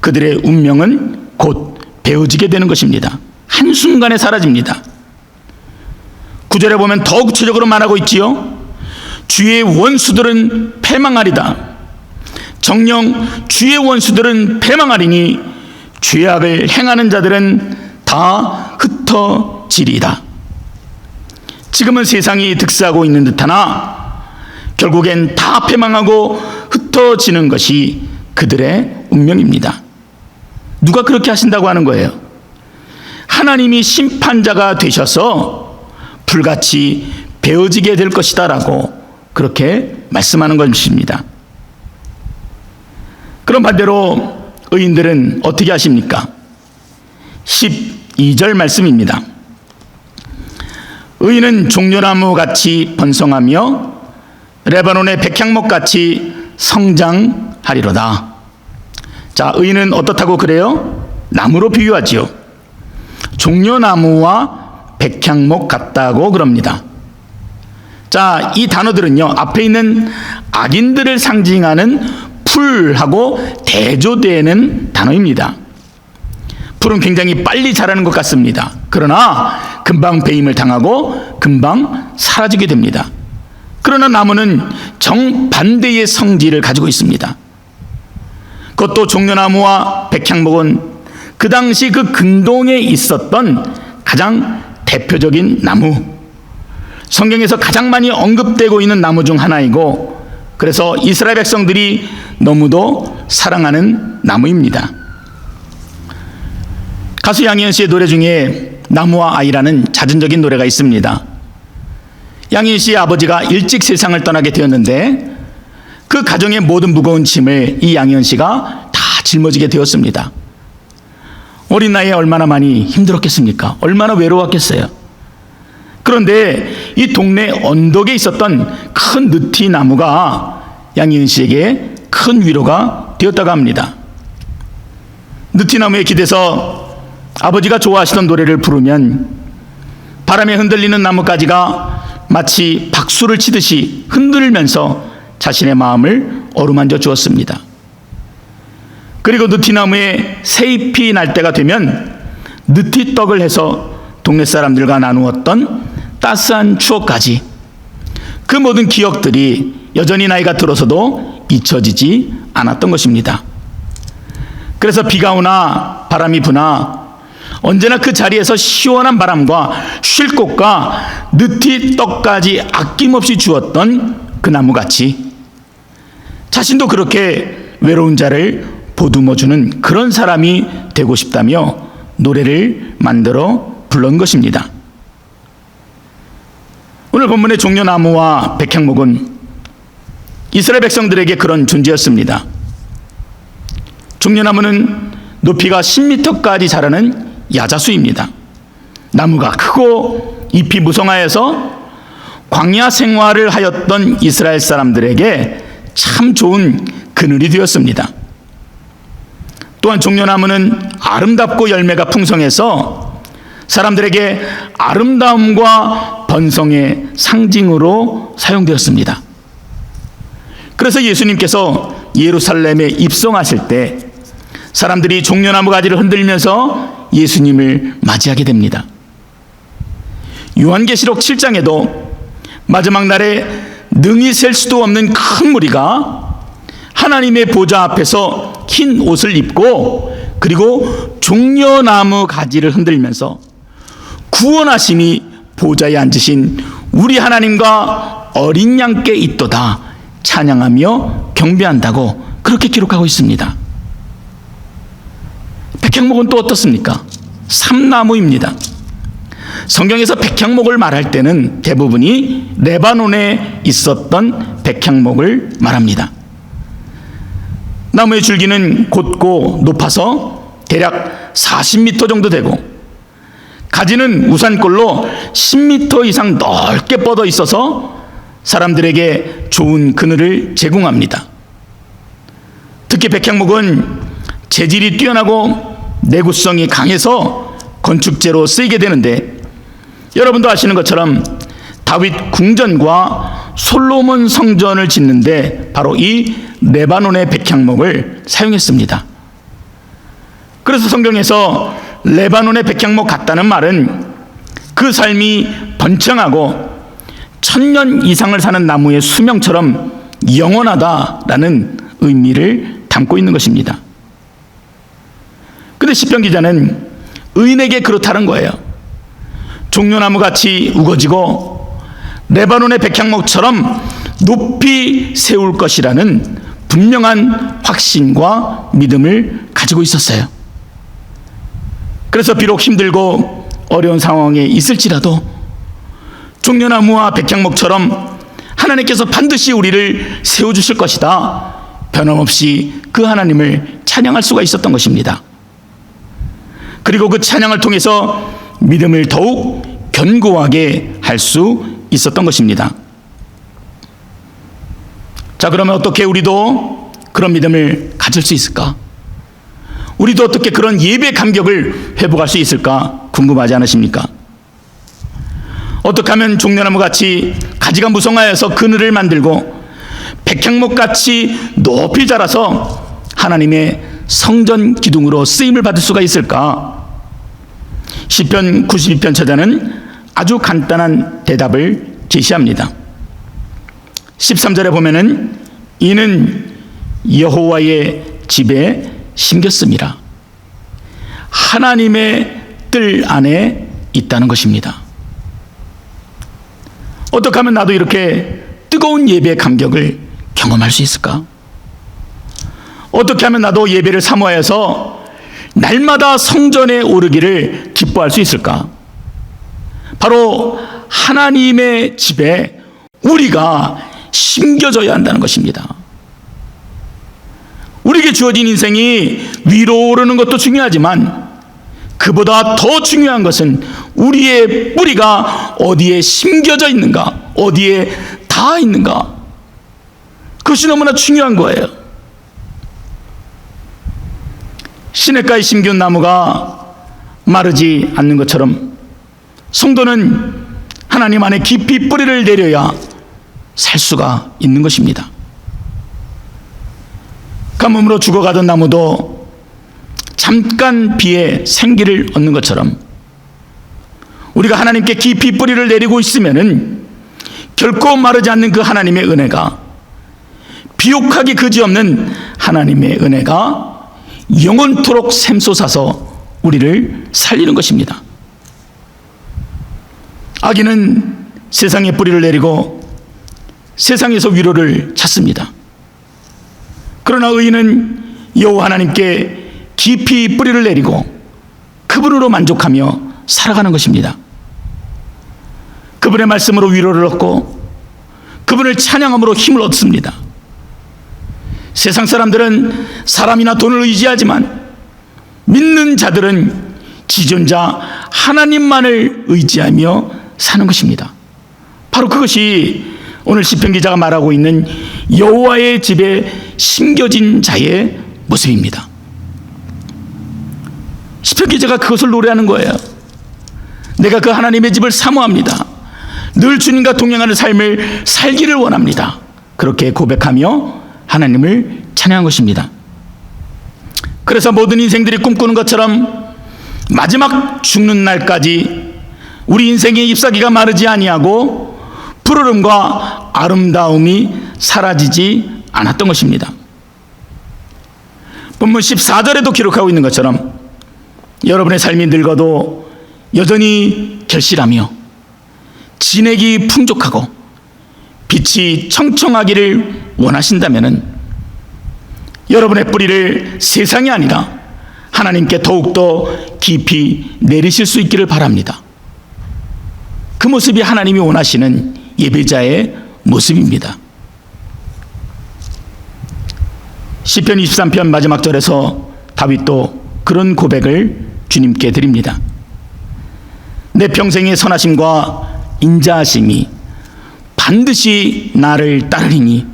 그들의 운명은 곧 베어지게 되는 것입니다. 한순간에 사라집니다. 9절에 보면 더 구체적으로 말하고 있지요. 주의 원수들은 패망하리다. 정녕 주의 원수들은 패망하리니 죄악을 행하는 자들은 다 흩어지리이다. 지금은 세상이 득세하고 있는 듯하나 결국엔 다 패망하고 흩어지는 것이 그들의 운명입니다. 누가 그렇게 하신다고 하는 거예요? 하나님이 심판자가 되셔서 불같이 베어지게 될 것이다 라고 그렇게 말씀하는 것입니다. 그럼 반대로 의인들은 어떻게 하십니까? 12절 말씀입니다. 의인은 종려나무같이 번성하며 레바논의 백향목같이 성장하리로다. 자, 의인은 어떻다고 그래요? 나무로 비유하지요. 종려나무와 백향목 같다고 그럽니다. 자, 이 단어들은요, 앞에 있는 악인들을 상징하는 풀하고 대조되는 단어입니다. 풀은 굉장히 빨리 자라는 것 같습니다. 그러나 금방 배임을 당하고 금방 사라지게 됩니다. 그러나 나무는 정반대의 성질을 가지고 있습니다. 그것도 종려나무와 백향목은 그 당시 그 근동에 있었던 가장 대표적인 나무, 성경에서 가장 많이 언급되고 있는 나무 중 하나이고 그래서 이스라엘 백성들이 너무도 사랑하는 나무입니다. 가수 양희은 씨의 노래 중에 나무와 아이라는 자전적인 노래가 있습니다. 양희은 씨의 아버지가 일찍 세상을 떠나게 되었는데 그 가정의 모든 무거운 짐을 이 양희은 씨가 다 짊어지게 되었습니다. 어린 나이에 얼마나 많이 힘들었겠습니까? 얼마나 외로웠겠어요. 그런데 이 동네 언덕에 있었던 큰 느티나무가 양희은 씨에게 큰 위로가 되었다고 합니다. 느티나무에 기대서 아버지가 좋아하시던 노래를 부르면 바람에 흔들리는 나뭇가지가 마치 박수를 치듯이 흔들면서 자신의 마음을 어루만져 주었습니다. 그리고 느티나무에 새잎이 날 때가 되면 느티떡을 해서 동네 사람들과 나누었던 따스한 추억까지, 그 모든 기억들이 여전히 나이가 들어서도 잊혀지지 않았던 것입니다. 그래서 비가 오나 바람이 부나 언제나 그 자리에서 시원한 바람과 쉴곳과 느티떡까지 아낌없이 주었던 그 나무같이 자신도 그렇게 외로운 자를 보듬어주는 그런 사람이 되고 싶다며 노래를 만들어 불른 것입니다. 오늘 본문의 종려나무와 백향목은 이스라엘 백성들에게 그런 존재였습니다. 종려나무는 높이가 10m까지 자라는 야자수입니다. 나무가 크고 잎이 무성하여서 광야 생활을 하였던 이스라엘 사람들에게 참 좋은 그늘이 되었습니다. 또한 종려나무는 아름답고 열매가 풍성해서 사람들에게 아름다움과 번성의 상징으로 사용되었습니다. 그래서 예수님께서 예루살렘에 입성하실 때 사람들이 종려나무 가지를 흔들면서 예수님을 맞이하게 됩니다. 요한계시록 7장에도 마지막 날에 능히 셀 수도 없는 큰 무리가 하나님의 보좌 앞에서 흰 옷을 입고 그리고 종려나무 가지를 흔들면서 구원하심이 보좌에 앉으신 우리 하나님과 어린 양께 있도다 찬양하며 경배한다고 그렇게 기록하고 있습니다. 백향목은 또 어떻습니까? 삼나무입니다. 성경에서 백향목을 말할 때는 대부분이 레바논에 있었던 백향목을 말합니다. 나무의 줄기는 곧고 높아서 대략 40m 정도 되고 가지는 우산꼴로 10m 이상 넓게 뻗어 있어서 사람들에게 좋은 그늘을 제공합니다. 특히 백향목은 재질이 뛰어나고 내구성이 강해서 건축재로 쓰이게 되는데 여러분도 아시는 것처럼 다윗 궁전과 솔로몬 성전을 짓는데 바로 이 레바논의 백향목을 사용했습니다. 그래서 성경에서 레바논의 백향목 같다는 말은 그 삶이 번창하고 1000년 이상을 사는 나무의 수명처럼 영원하다라는 의미를 담고 있는 것입니다. 그런데 시편 기자는 의인에게 그렇다는 거예요. 종려나무 같이 우거지고 레바논의 백향목처럼 높이 세울 것이라는 분명한 확신과 믿음을 가지고 있었어요. 그래서 비록 힘들고 어려운 상황에 있을지라도 종려나무와 백향목처럼 하나님께서 반드시 우리를 세워주실 것이다. 변함없이 그 하나님을 찬양할 수가 있었던 것입니다. 그리고 그 찬양을 통해서 믿음을 더욱 견고하게 할 수 있었던 것입니다. 자, 그러면 어떻게 우리도 그런 믿음을 가질 수 있을까? 우리도 어떻게 그런 예배 감격을 회복할 수 있을까 궁금하지 않으십니까? 어떻게 하면 종려나무 같이 가지가 무성하여서 그늘을 만들고 백향목 같이 높이 자라서 하나님의 성전 기둥으로 쓰임을 받을 수가 있을까? 시편 92편 저자는 아주 간단한 대답을 제시합니다. 13절에 보면은 이는 여호와의 집에 심겼음이라. 하나님의 뜰 안에 있다는 것입니다. 어떻게 하면 나도 이렇게 뜨거운 예배의 감격을 경험할 수 있을까? 어떻게 하면 나도 예배를 사모하여서 날마다 성전에 오르기를 기뻐할 수 있을까? 바로 하나님의 집에 우리가 심겨져야 한다는 것입니다. 우리에게 주어진 인생이 위로 오르는 것도 중요하지만 그보다 더 중요한 것은 우리의 뿌리가 어디에 심겨져 있는가, 어디에 닿아 있는가. 그것이 너무나 중요한 거예요. 시냇가에 심겨온 나무가 마르지 않는 것처럼 성도는 하나님 안에 깊이 뿌리를 내려야 살 수가 있는 것입니다. 가뭄으로 죽어가던 나무도 잠깐 비에 생기를 얻는 것처럼 우리가 하나님께 깊이 뿌리를 내리고 있으면은 결코 마르지 않는 그 하나님의 은혜가, 비옥하기 그지없는 하나님의 은혜가 영원토록 샘솟아서 우리를 살리는 것입니다. 악인은 세상에 뿌리를 내리고 세상에서 위로를 찾습니다. 그러나 의인은 여호와 하나님께 깊이 뿌리를 내리고 그분으로 만족하며 살아가는 것입니다. 그분의 말씀으로 위로를 얻고 그분을 찬양함으로 힘을 얻습니다. 세상 사람들은 사람이나 돈을 의지하지만 믿는 자들은 지존자 하나님만을 의지하며 사는 것입니다. 바로 그것이 오늘 시편 기자가 말하고 있는 여호와의 집에 심겨진 자의 모습입니다. 시편 기자가 그것을 노래하는 거예요. 내가 그 하나님의 집을 사모합니다. 늘 주님과 동행하는 삶을 살기를 원합니다. 그렇게 고백하며 하나님을 찬양한 것입니다. 그래서 모든 인생들이 꿈꾸는 것처럼 마지막 죽는 날까지 우리 인생의 잎사귀가 마르지 아니하고 푸르름과 아름다움이 사라지지 않았던 것입니다. 본문 14절에도 기록하고 있는 것처럼 여러분의 삶이 늙어도 여전히 결실하며 진액이 풍족하고 빛이 청청하기를 원하신다면 여러분의 뿌리를 세상이 아니라 하나님께 더욱더 깊이 내리실 수 있기를 바랍니다. 그 모습이 하나님이 원하시는 예배자의 모습입니다. 시편 23편 마지막 절에서 다윗도 그런 고백을 주님께 드립니다. 내 평생의 선하심과 인자하심이 반드시 나를 따르리니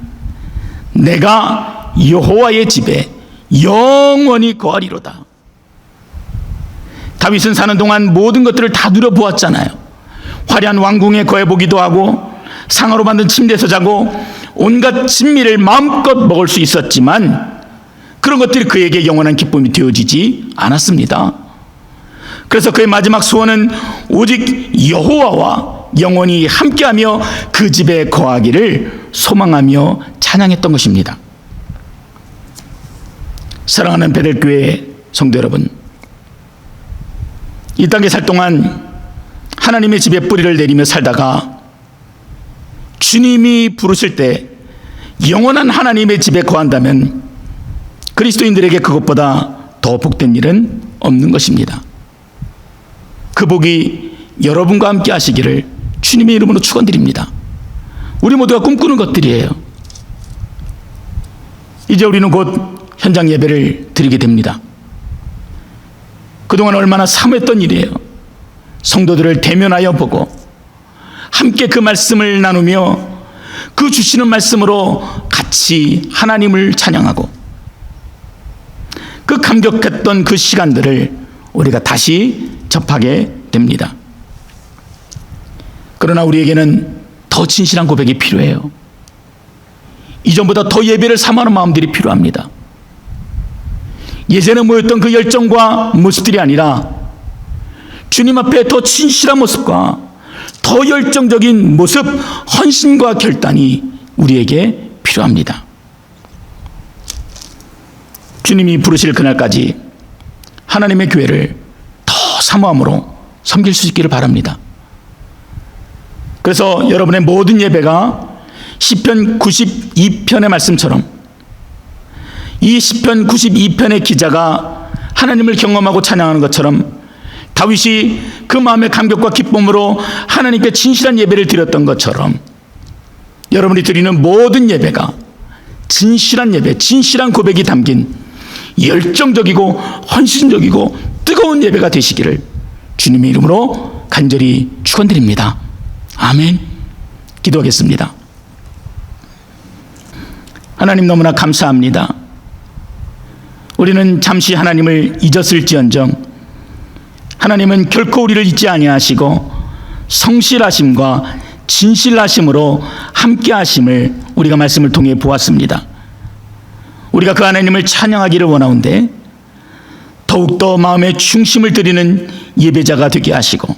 내가 여호와의 집에 영원히 거하리로다. 다윗은 사는 동안 모든 것들을 다 누려보았잖아요. 화려한 왕궁에 거해보기도 하고 상아로 만든 침대에서 자고 온갖 진미를 마음껏 먹을 수 있었지만 그런 것들이 그에게 영원한 기쁨이 되어지지 않았습니다. 그래서 그의 마지막 소원은 오직 여호와와 영원히 함께하며 그 집에 거하기를 소망하며 찬양했던 것입니다. 사랑하는 베델교회 성도 여러분, 이 땅에 살 동안 하나님의 집에 뿌리를 내리며 살다가 주님이 부르실 때 영원한 하나님의 집에 거한다면 그리스도인들에게 그것보다 더 복된 일은 없는 것입니다. 그 복이 여러분과 함께 하시기를 주님의 이름으로 축원드립니다. 우리 모두가 꿈꾸는 것들이에요. 이제 우리는 곧 현장 예배를 드리게 됩니다. 그동안 얼마나 사모했던 일이에요. 성도들을 대면하여 보고 함께 그 말씀을 나누며 그 주시는 말씀으로 같이 하나님을 찬양하고 그 감격했던 그 시간들을 우리가 다시 접하게 됩니다. 그러나 우리에게는 더 진실한 고백이 필요해요. 이전보다 더 예배를 사모하는 마음들이 필요합니다. 예전에 모였던 그 열정과 모습들이 아니라 주님 앞에 더 진실한 모습과 더 열정적인 모습, 헌신과 결단이 우리에게 필요합니다. 주님이 부르실 그날까지 하나님의 교회를 더 사모함으로 섬길 수 있기를 바랍니다. 그래서 여러분의 모든 예배가 시편 92편의 말씀처럼 이 시편 92편의 기자가 하나님을 경험하고 찬양하는 것처럼 다윗이 그 마음의 감격과 기쁨으로 하나님께 진실한 예배를 드렸던 것처럼 여러분이 드리는 모든 예배가 진실한 예배, 진실한 고백이 담긴 열정적이고 헌신적이고 뜨거운 예배가 되시기를 주님의 이름으로 간절히 축원드립니다. 아멘. 기도하겠습니다. 하나님 너무나 감사합니다. 우리는 잠시 하나님을 잊었을지언정 하나님은 결코 우리를 잊지 아니하시고 성실하심과 진실하심으로 함께하심을 우리가 말씀을 통해 보았습니다. 우리가 그 하나님을 찬양하기를 원하온데 더욱더 마음의 중심을 드리는 예배자가 되게 하시고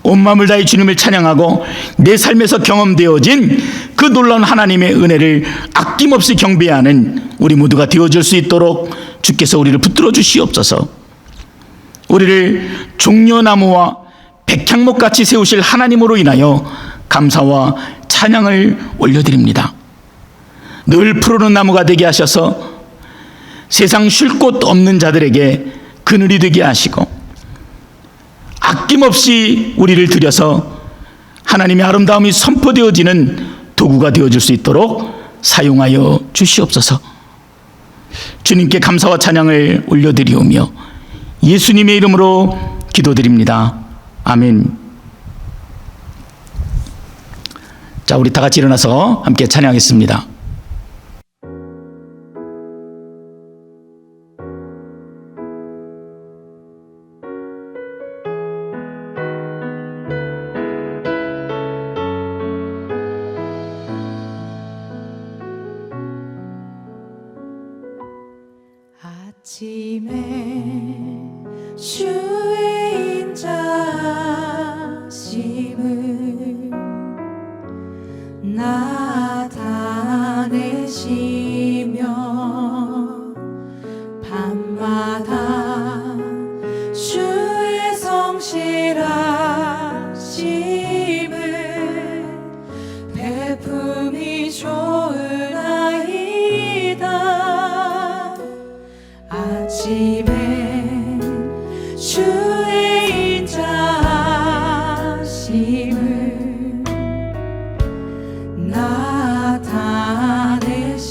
온 마음을 다해 주님을 찬양하고 내 삶에서 경험되어진 그 놀라운 하나님의 은혜를 아낌없이 경배하는 우리 모두가 되어줄 수 있도록 주께서 우리를 붙들어 주시옵소서. 우리를 종려나무와 백향목같이 세우실 하나님으로 인하여 감사와 찬양을 올려드립니다. 늘 푸르른 나무가 되게 하셔서 세상 쉴 곳 없는 자들에게 그늘이 되게 하시고 아낌없이 우리를 들여서 하나님의 아름다움이 선포되어지는 도구가 되어줄 수 있도록 사용하여 주시옵소서. 주님께 감사와 찬양을 올려드리오며 예수님의 이름으로 기도드립니다. 아멘. 자, 우리 다 같이 일어나서 함께 찬양하겠습니다. 아침에 주의 인자심을 나타내시며 밤마다 주의 성실하심을 베품이 좋으나이다. 아침에 주의 인자심을 나타내시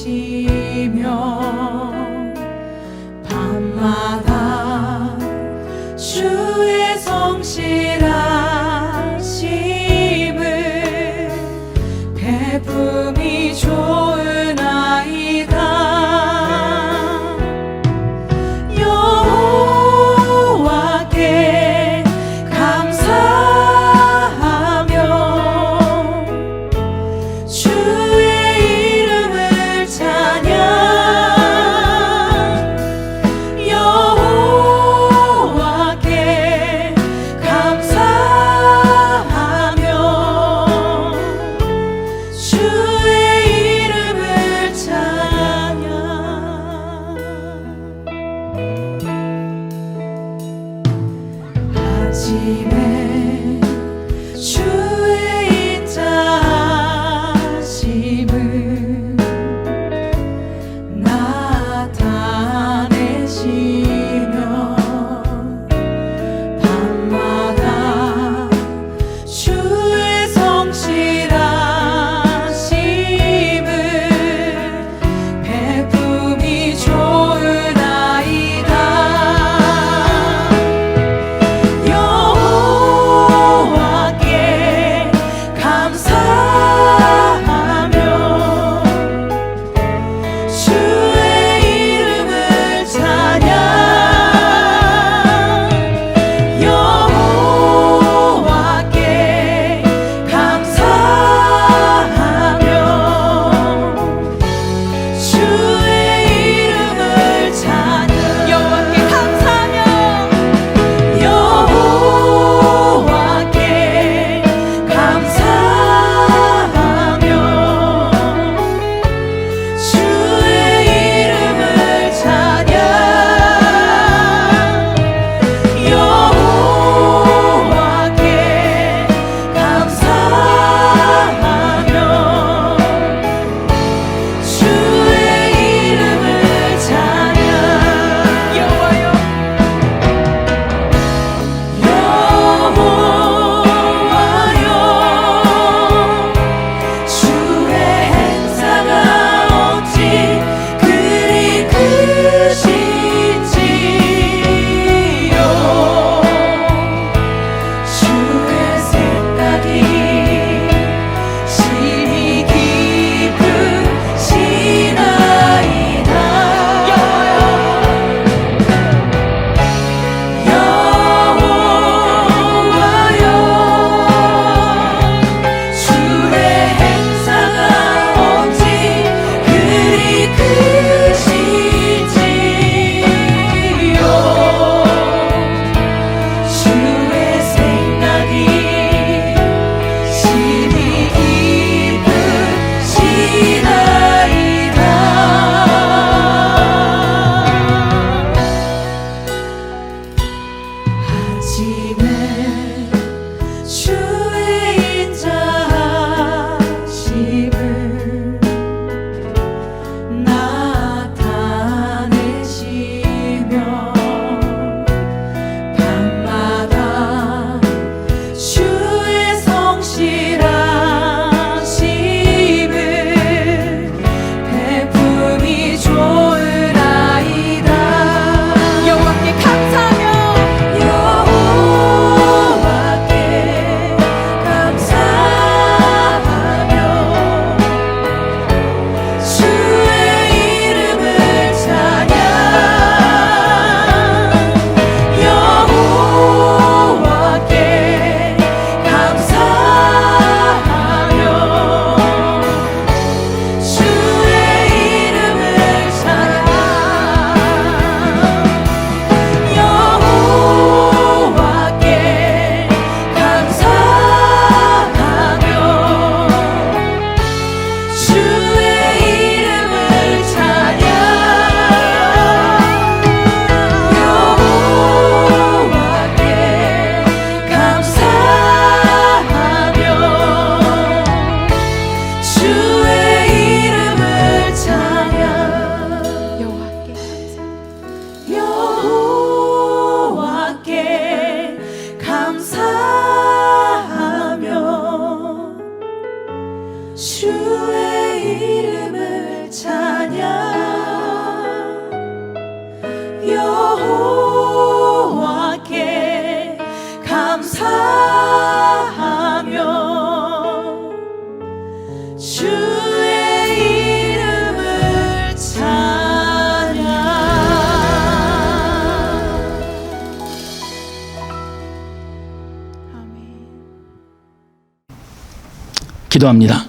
기도합니다.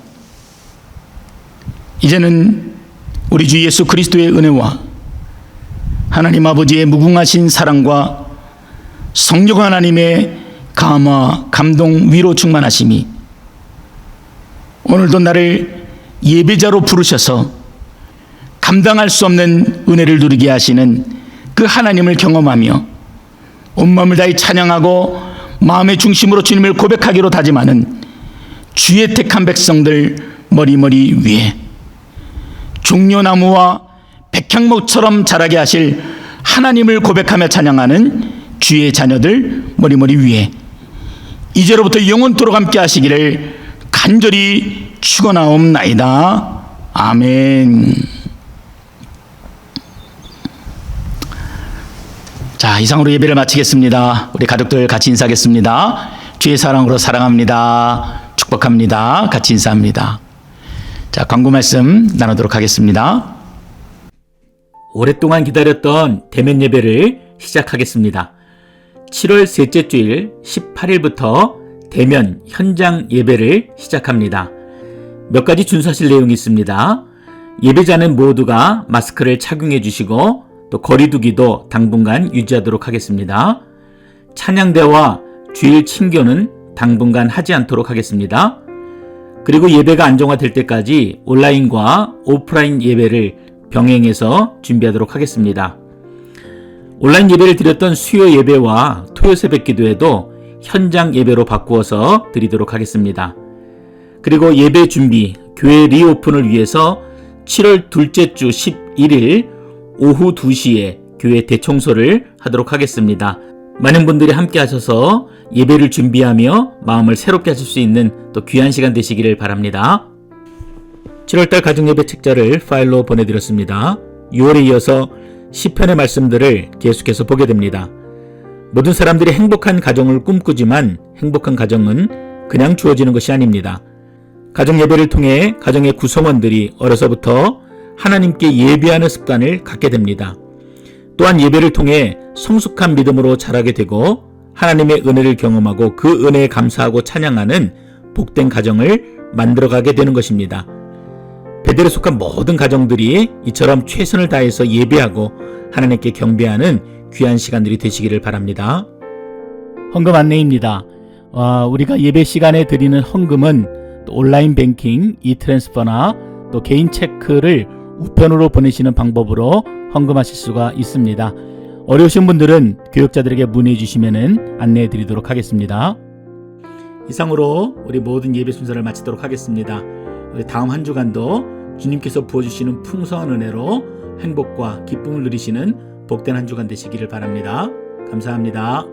이제는 우리 주 예수 그리스도의 은혜와 하나님 아버지의 무궁하신 사랑과 성령 하나님의 감화, 감동, 위로 충만하심이 오늘도 나를 예배자로 부르셔서 감당할 수 없는 은혜를 누리게 하시는 그 하나님을 경험하며 온 마음을 다해 찬양하고 마음의 중심으로 주님을 고백하기로 다짐하는 주의 택한 백성들 머리머리 위에 종려나무와 백향목처럼 자라게 하실 하나님을 고백하며 찬양하는 주의 자녀들 머리머리 위에 이제로부터 영원토록 함께 하시기를 간절히 축원하옵나이다. 아멘. 자, 이상으로 예배를 마치겠습니다. 우리 가족들 같이 인사하겠습니다. 주의 사랑으로 사랑합니다. 축복합니다. 같이 인사합니다. 자, 광고 말씀 나누도록 하겠습니다. 오랫동안 기다렸던 대면 예배를 시작하겠습니다. 7월 셋째 주일 18일부터 대면 현장 예배를 시작합니다. 몇 가지 준수하실 내용이 있습니다. 예배자는 모두가 마스크를 착용해 주시고 또 거리두기도 당분간 유지하도록 하겠습니다. 찬양대와 주일 친교는 당분간 하지 않도록 하겠습니다. 그리고 예배가 안정화될 때까지 온라인과 오프라인 예배를 병행해서 준비하도록 하겠습니다. 온라인 예배를 드렸던 수요 예배와 토요 새벽 기도회도 현장 예배로 바꾸어서 드리도록 하겠습니다. 그리고 예배 준비, 교회 리오픈을 위해서 7월 둘째 주 11일 오후 2시에 교회 대청소를 하도록 하겠습니다. 많은 분들이 함께 하셔서 예배를 준비하며 마음을 새롭게 하실 수 있는 또 귀한 시간 되시기를 바랍니다. 7월달 가정예배 책자를 파일로 보내드렸습니다. 6월에 이어서 시편의 말씀들을 계속해서 보게 됩니다. 모든 사람들이 행복한 가정을 꿈꾸지만 행복한 가정은 그냥 주어지는 것이 아닙니다. 가정예배를 통해 가정의 구성원들이 어려서부터 하나님께 예배하는 습관을 갖게 됩니다. 또한 예배를 통해 성숙한 믿음으로 자라게 되고 하나님의 은혜를 경험하고 그 은혜에 감사하고 찬양하는 복된 가정을 만들어가게 되는 것입니다. 베델에 속한 모든 가정들이 이처럼 최선을 다해서 예배하고 하나님께 경배하는 귀한 시간들이 되시기를 바랍니다. 헌금 안내입니다. 우리가 예배 시간에 드리는 헌금은 또 온라인 뱅킹, 이트랜스퍼나 또 개인 체크를 우편으로 보내시는 방법으로 헌금하실 수가 있습니다. 어려우신 분들은 교육자들에게 문의해 주시면 안내해 드리도록 하겠습니다. 이상으로 우리 모든 예배 순서를 마치도록 하겠습니다. 우리 다음 한 주간도 주님께서 부어주시는 풍성한 은혜로 행복과 기쁨을 누리시는 복된 한 주간 되시기를 바랍니다. 감사합니다.